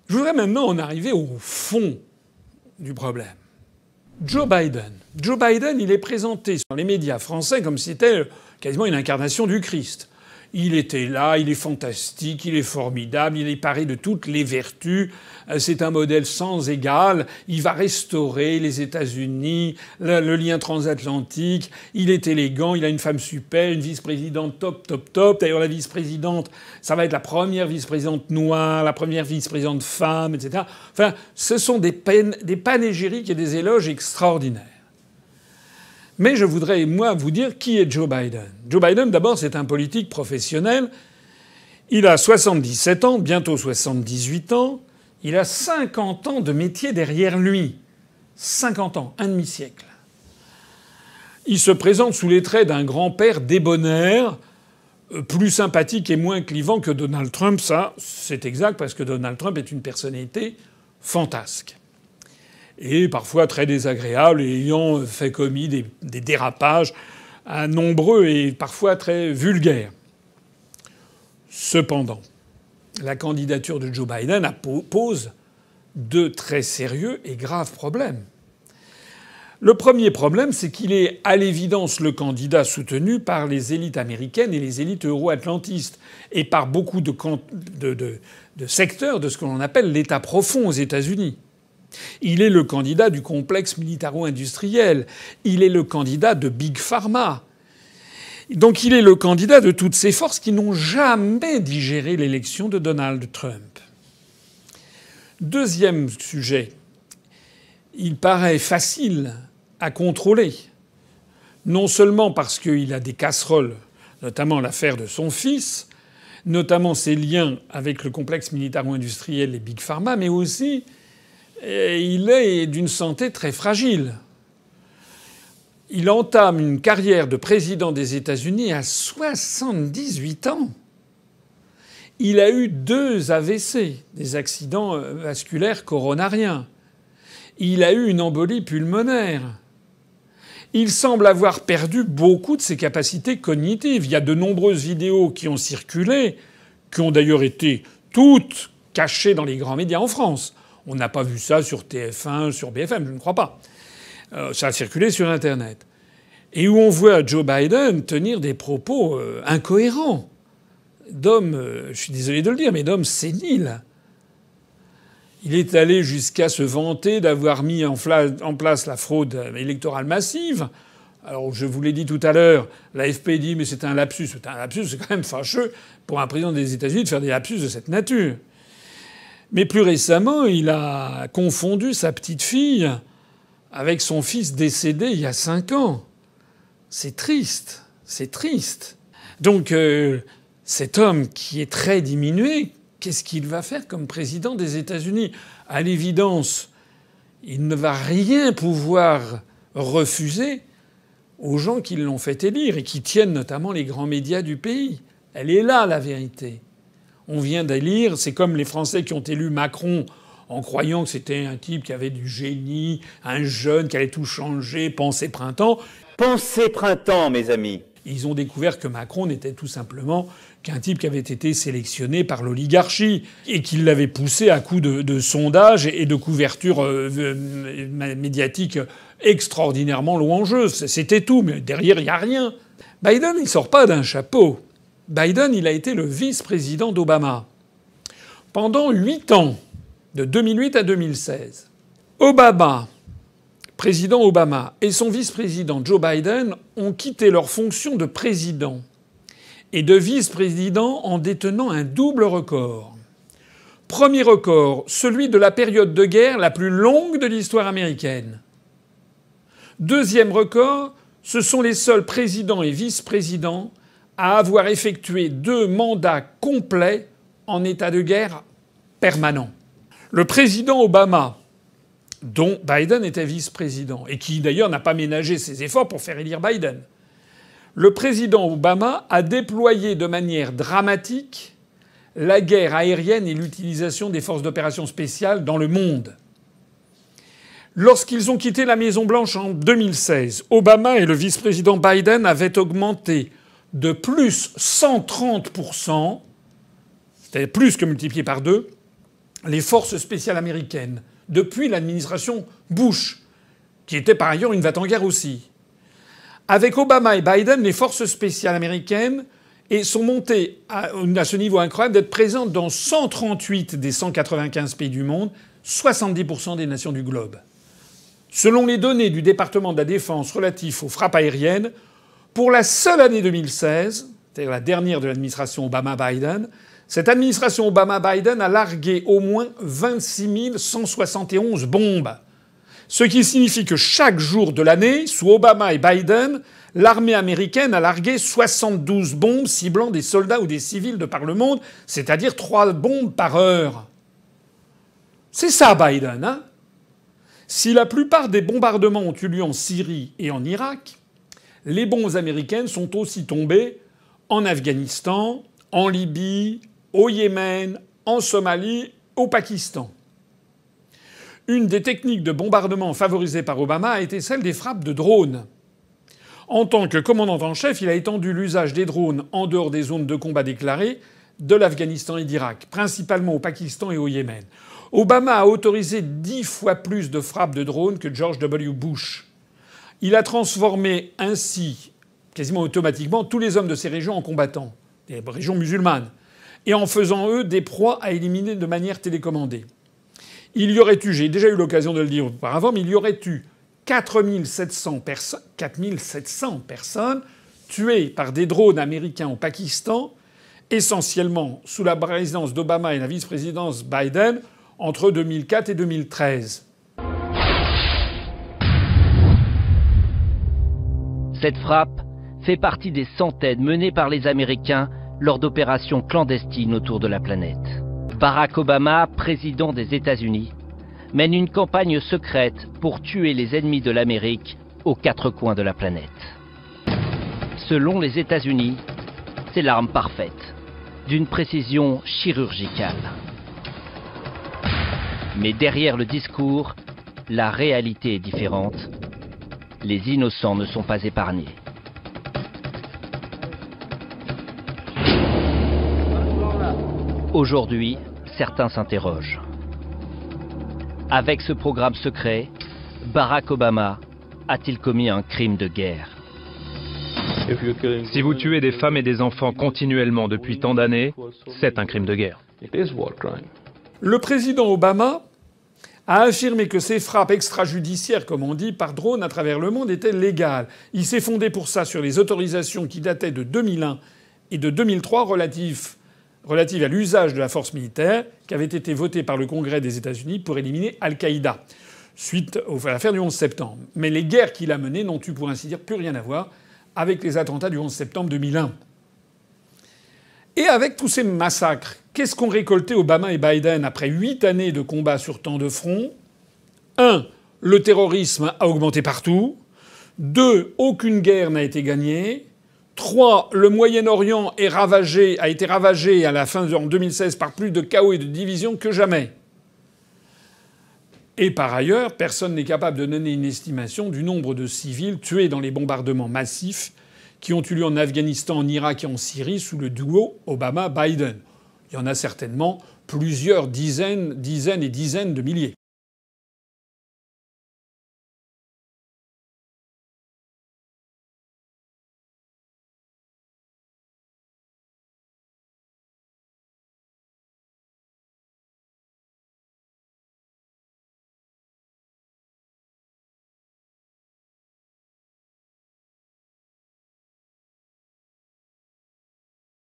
Je voudrais maintenant en arriver au fond du problème. Joe Biden. Joe Biden, il est présenté sur les médias français comme si c'était quasiment une incarnation du Christ. Il était là, il est fantastique, il est formidable, il est paré de toutes les vertus. C'est un modèle sans égal. Il va restaurer les États-Unis, le lien transatlantique. Il est élégant, il a une femme super, une vice-présidente top, top, top. D'ailleurs, la vice-présidente, ça va être la première vice-présidente noire, la première vice-présidente femme, etc. Enfin, ce sont des panégyriques et des éloges extraordinaires. Mais je voudrais, moi, vous dire qui est Joe Biden. Joe Biden, d'abord, c'est un politique professionnel. Il a 77 ans, bientôt 78 ans. Il a 50 ans de métier derrière lui. 50 ans, un demi-siècle. Il se présente sous les traits d'un grand-père débonnaire, plus sympathique et moins clivant que Donald Trump. Ça, c'est exact, parce que Donald Trump est une personnalité fantasque. Et parfois très désagréable, et ayant fait commis des dérapages nombreux et parfois très vulgaires. Cependant, la candidature de Joe Biden pose de très sérieux et graves problèmes. Le premier problème, c'est qu'il est à l'évidence le candidat soutenu par les élites américaines et les élites euro-atlantistes, et par beaucoup de secteurs de ce que l'on appelle l'État profond aux États-Unis. Il est le candidat du complexe militaro-industriel. Il est le candidat de Big Pharma. Donc il est le candidat de toutes ces forces qui n'ont jamais digéré l'élection de Donald Trump. Deuxième sujet. Il paraît facile à contrôler. Non seulement parce qu'il a des casseroles, notamment l'affaire de son fils, notamment ses liens avec le complexe militaro-industriel et Big Pharma, mais aussi il est d'une santé très fragile. Il entame une carrière de président des États-Unis à 78 ans. Il a eu 2 AVC, des accidents vasculaires coronariens. Il a eu une embolie pulmonaire. Il semble avoir perdu beaucoup de ses capacités cognitives. Il y a de nombreuses vidéos qui ont circulé, qui ont d'ailleurs été toutes cachées dans les grands médias en France. On n'a pas vu ça sur TF1, sur BFM, je ne crois pas. Ça a circulé sur Internet. Et où on voit Joe Biden tenir des propos incohérents d'homme, je suis désolé de le dire, mais d'homme sénile. Il est allé jusqu'à se vanter d'avoir mis en place la fraude électorale massive. Alors, je vous l'ai dit tout à l'heure, l'AFP dit mais c'est un lapsus. C'est un lapsus, c'est quand même fâcheux pour un président des États-Unis de faire des lapsus de cette nature. Mais plus récemment, il a confondu sa petite-fille avec son fils décédé il y a 5 ans. C'est triste. C'est triste. Donc, cet homme qui est très diminué, qu'est-ce qu'il va faire comme président des États-Unis ? À l'évidence, il ne va rien pouvoir refuser aux gens qui l'ont fait élire et qui tiennent notamment les grands médias du pays. Elle est là, la vérité. On vient d'élire, c'est comme les Français qui ont élu Macron en croyant que c'était un type qui avait du génie, un jeune qui allait tout changer, pensée printemps. Pensée printemps, mes amis. Ils ont découvert que Macron n'était tout simplement qu'un type qui avait été sélectionné par l'oligarchie et qu'il l'avait poussé à coups de sondages et de couverture médiatique extraordinairement louangeuse. C'était tout, mais derrière, il n'y a rien. Biden, il sort pas d'un chapeau. Biden, il a été le vice-président d'Obama pendant 8 ans, de 2008 à 2016. Président Obama et son vice-président Joe Biden ont quitté leur fonction de président et de vice-président en détenant un double record. Premier record, celui de la période de guerre la plus longue de l'histoire américaine. Deuxième record, ce sont les seuls présidents et vice-présidents à avoir effectué 2 mandats complets en état de guerre permanent. Le président Obama, dont Biden était vice-président, et qui d'ailleurs n'a pas ménagé ses efforts pour faire élire Biden, le président Obama a déployé de manière dramatique la guerre aérienne et l'utilisation des forces d'opération spéciales dans le monde. Lorsqu'ils ont quitté la Maison-Blanche en 2016, Obama et le vice-président Biden avaient augmenté de plus 130%, c'est-à-dire plus que multiplié par 2, les forces spéciales américaines depuis l'administration Bush, qui était par ailleurs une va-t-en-guerre aussi. Avec Obama et Biden, les forces spéciales américaines sont montées à ce niveau incroyable d'être présentes dans 138 des 195 pays du monde, 70% des nations du globe. Selon les données du département de la Défense relatifs aux frappes aériennes, pour la seule année 2016, c'est-à-dire la dernière de l'administration Obama-Biden, cette administration Obama-Biden a largué au moins 26 171 bombes. Ce qui signifie que chaque jour de l'année, sous Obama et Biden, l'armée américaine a largué 72 bombes ciblant des soldats ou des civils de par le monde, c'est-à-dire 3 bombes par heure. C'est ça Biden, hein? Si la plupart des bombardements ont eu lieu en Syrie et en Irak, les bombes américaines sont aussi tombées en Afghanistan, en Libye, au Yémen, en Somalie, au Pakistan. Une des techniques de bombardement favorisées par Obama a été celle des frappes de drones. En tant que commandant en chef, il a étendu l'usage des drones en dehors des zones de combat déclarées de l'Afghanistan et d'Irak, principalement au Pakistan et au Yémen. Obama a autorisé 10 fois plus de frappes de drones que George W. Bush. Il a transformé ainsi, quasiment automatiquement, tous les hommes de ces régions en combattants, des régions musulmanes, et en faisant eux des proies à éliminer de manière télécommandée. Il y aurait eu, j'ai déjà eu l'occasion de le dire auparavant, mais il y aurait eu 4700 personnes tuées par des drones américains au Pakistan, essentiellement sous la présidence d'Obama et la vice-présidence Biden, entre 2004 et 2013. Cette frappe fait partie des centaines menées par les Américains lors d'opérations clandestines autour de la planète. Barack Obama, président des États-Unis, mène une campagne secrète pour tuer les ennemis de l'Amérique aux 4 coins de la planète. Selon les États-Unis, c'est l'arme parfaite, d'une précision chirurgicale. Mais derrière le discours, la réalité est différente. Les innocents ne sont pas épargnés. Aujourd'hui, certains s'interrogent. Avec ce programme secret, Barack Obama a-t-il commis un crime de guerre? Si vous tuez des femmes et des enfants continuellement depuis tant d'années, c'est un crime de guerre. Le président Obama a affirmé que ces frappes extrajudiciaires, comme on dit, par drone à travers le monde étaient légales. Il s'est fondé pour ça sur les autorisations qui dataient de 2001 et de 2003 relatives à l'usage de la force militaire qui avaient été votées par le Congrès des États-Unis pour éliminer Al-Qaïda, suite à l'affaire du 11 septembre. Mais les guerres qu'il a menées n'ont eu pour ainsi dire plus rien à voir avec les attentats du 11 septembre 2001. Et avec tous ces massacres, qu'est-ce qu'ont récolté Obama et Biden après 8 années de combat sur tant de fronts? 1. Le terrorisme a augmenté partout. 2. Aucune guerre n'a été gagnée. 3. Le Moyen-Orient a été ravagé à la fin en 2016 par plus de chaos et de divisions que jamais. Et par ailleurs, personne n'est capable de donner une estimation du nombre de civils tués dans les bombardements massifs qui ont eu lieu en Afghanistan, en Irak et en Syrie sous le duo Obama-Biden. Il y en a certainement plusieurs dizaines et dizaines de milliers.